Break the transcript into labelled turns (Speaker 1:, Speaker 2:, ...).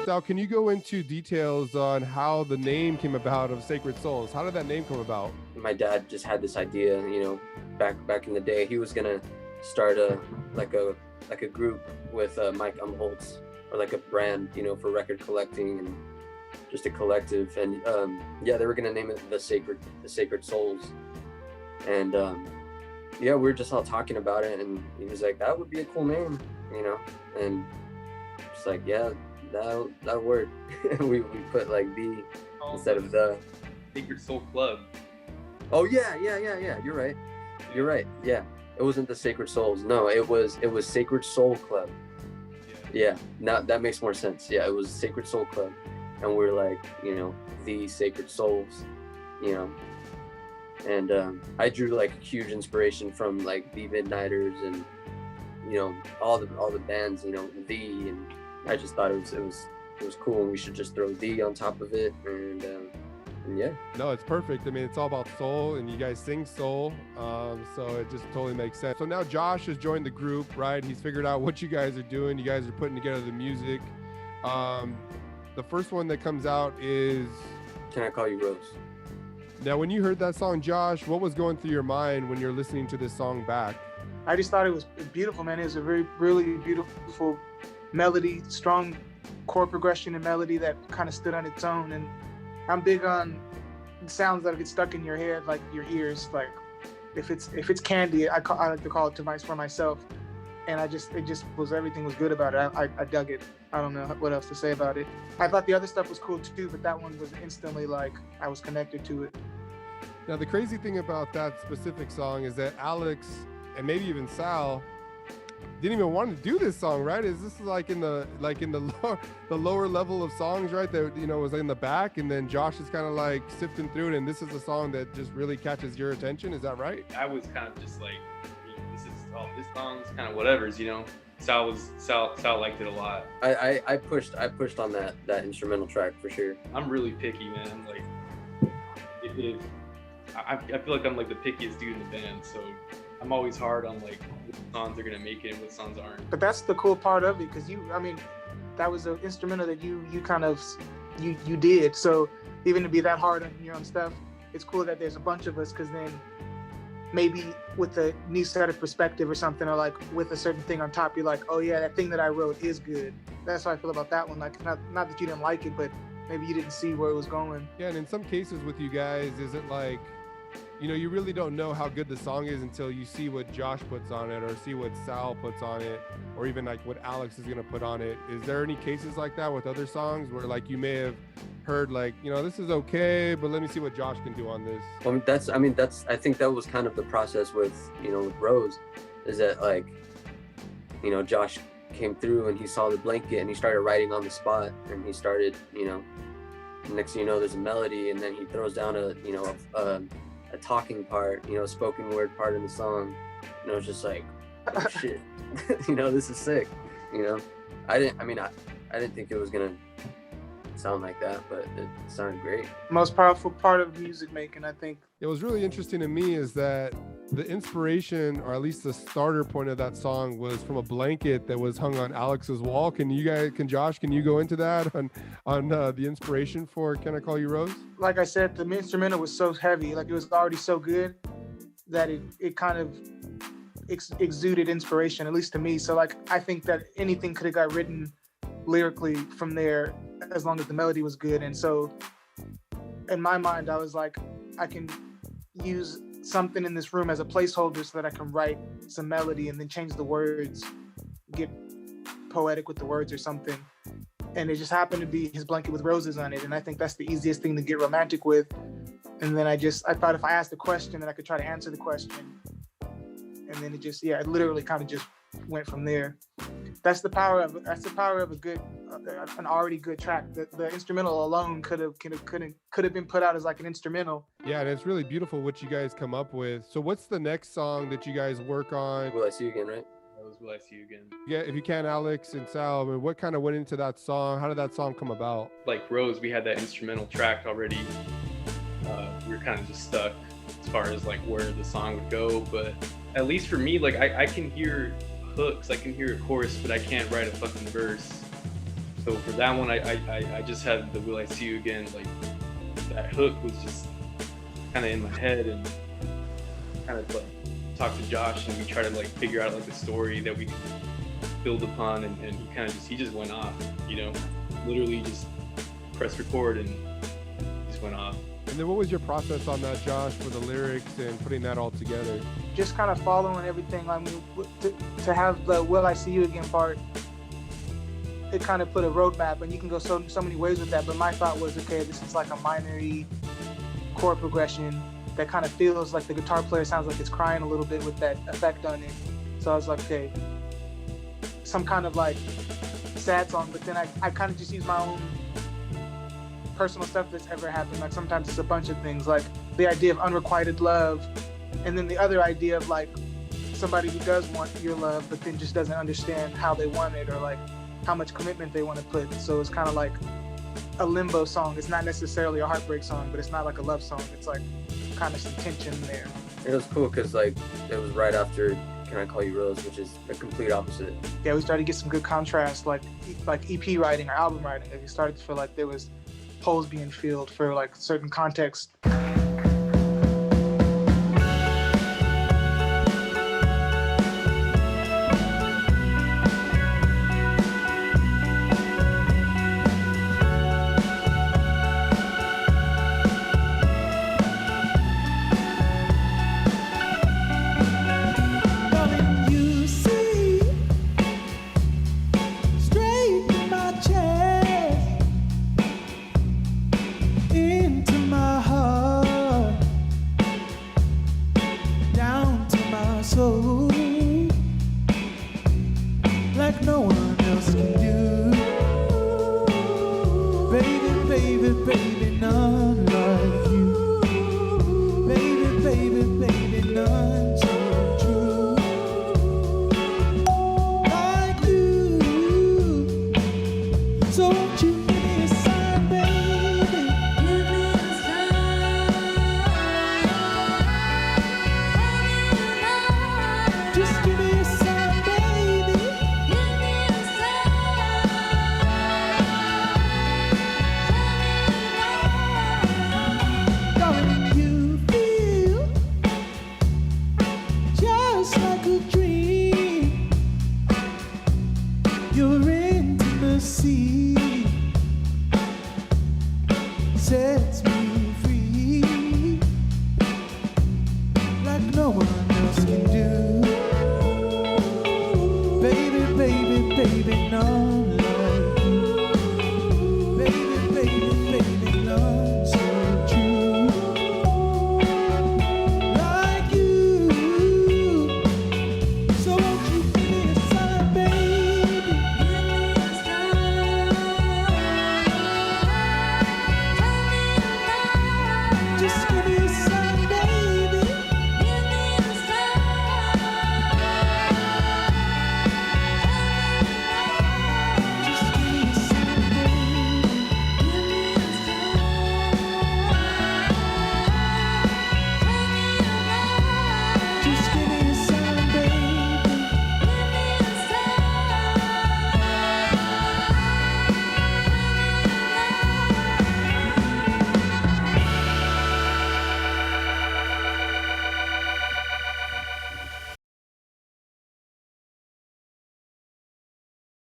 Speaker 1: Sal, can you go into details on how the name came about of Sacred Souls? How did that name come about?
Speaker 2: My dad just had this idea, back in the day. He was gonna start a group with Mike Umholtz, or like a brand, for record collecting and just a collective. And they were gonna name it the Sacred Souls. And we were just all talking about it, and he was like, "That would be a cool name," and just like, yeah, that'll work. we put like the instead of the
Speaker 3: Sacred Soul Club.
Speaker 2: Oh yeah. You're right. Yeah, it wasn't the Sacred Souls. No, it was Sacred Soul Club. Yeah. Now that makes more sense. Yeah, it was Sacred Soul Club, and we're like, the Sacred Souls, And I drew like huge inspiration from like the Midnighters and all the bands, and I just thought it was cool, and we should just throw the on top of it, and yeah.
Speaker 1: No, it's perfect. I mean, it's all about soul, and you guys sing soul, so it just totally makes sense. So now Josh has joined the group, right? He's figured out what you guys are doing. You guys are putting together the music. The first one that comes out is
Speaker 2: Can I Call You Rose?
Speaker 1: Now, when you heard that song, Josh, what was going through your mind when you're listening to this song back?
Speaker 4: I just thought it was beautiful, man. It was a really beautiful melody, strong chord progression and melody that kind of stood on its own. And I'm big on sounds that get stuck in your head, like your ears. Like if it's candy, I like to call it device for myself. And everything was good about it. I dug it. I don't know what else to say about it. I thought the other stuff was cool too, but that one was instantly like I was connected to it.
Speaker 1: Now, the crazy thing about that specific song is that Alex and maybe even Sal didn't even want to do this song, right? Is this like in the lower level of songs, right? That was in the back, and then Josh is kind of like sifting through it, and this is a song that just really catches your attention. Is that right?
Speaker 3: I was kind of just like, this song's kind of whatever's, Sal liked it a lot.
Speaker 2: I pushed on that instrumental track for sure.
Speaker 3: I'm really picky, man. Like, I feel like I'm like the pickiest dude in the band, so I'm always hard on like what songs are gonna make it and what songs aren't.
Speaker 4: But that's the cool part of it, because that was an instrumental that you kind of you did. So even to be that hard on your own stuff, it's cool that there's a bunch of us, because then maybe with a new set of perspective or something, or like with a certain thing on top, you're like, oh yeah, that thing that I wrote is good. That's how I feel about that one. Like not that you didn't like it, but maybe you didn't see where it was going.
Speaker 1: Yeah, and in some cases with you guys, is it like, you really don't know how good the song is until you see what Josh puts on it, or see what Sal puts on it, or even like what Alex is gonna put on it. Is there any cases like that with other songs where like you may have heard like, this is okay, but let me see what Josh can do on this?
Speaker 2: I think that was kind of the process with Rose, is that like, Josh came through and he saw the blanket and he started writing on the spot, and he started, next thing you know, there's a melody, and then he throws down a talking part, spoken word part in the song. It's just like, oh, shit, this is sick. I didn't think it was gonna sound like that, but it sounded great.
Speaker 4: Most powerful part of music making, I think.
Speaker 1: It was really interesting to me is that the inspiration, or at least the starter point of that song, was from a blanket that was hung on Alex's wall. Josh, can you go into that on the inspiration for Can I Call You Rose?
Speaker 4: Like I said, the instrumental was so heavy, like it was already so good that it kind of exuded inspiration, at least to me. So like, I think that anything could have got written lyrically from there, as long as the melody was good. And so in my mind, I was like, I can use something in this room as a placeholder so that I can write some melody and then change the words, get poetic with the words or something. And it just happened to be his blanket with roses on it. And I think that's the easiest thing to get romantic with. And then I thought if I asked a question, then I could try to answer the question. And then it literally kind of just went from there. That's the power of an already good track. The instrumental alone could have been put out as like an instrumental.
Speaker 1: Yeah, and it's really beautiful what you guys come up with. So what's the next song that you guys work on?
Speaker 2: Will I See You Again, right?
Speaker 3: That was Will I See You Again.
Speaker 1: Yeah, if you can, Alex and Sal, what kind of went into that song? How did that song come about?
Speaker 3: Like Rose, we had that instrumental track already. We were kind of just stuck as far as like where the song would go, but at least for me, like I can hear hooks, I can hear a chorus, but I can't write a fucking verse. So for that one, I just had the Will I See You Again, like that hook was just kind of in my head, and kind of like talked to Josh, and we tried to like figure out like a story that we could build upon, and he kind of he just went off, you know, literally just pressed record and just went off.
Speaker 1: And then what was your process on that, Josh, for the lyrics and putting that all together?
Speaker 4: Just kind of following everything. I mean, to have the Will I See You Again part, it kind of put a roadmap, and you can go so many ways with that. But my thought was, okay, this is like a minor-y chord progression that kind of feels like the guitar player sounds like it's crying a little bit with that effect on it. So I was like, okay, some kind of like sad song, but then I kind of just use my own personal stuff that's ever happened. Like sometimes it's a bunch of things, like the idea of unrequited love, and then the other idea of like somebody who does want your love but then just doesn't understand how they want it, or like how much commitment they want to put. So it's kind of like a limbo song. It's not necessarily a heartbreak song, but it's not like a love song. It's like kind of some tension there.
Speaker 2: It was cool because like it was right after Can I Call You Rose, which is the complete opposite.
Speaker 4: Yeah, we started to get some good contrast, like EP writing or album writing. We started to feel like there was holes being filled for like certain context.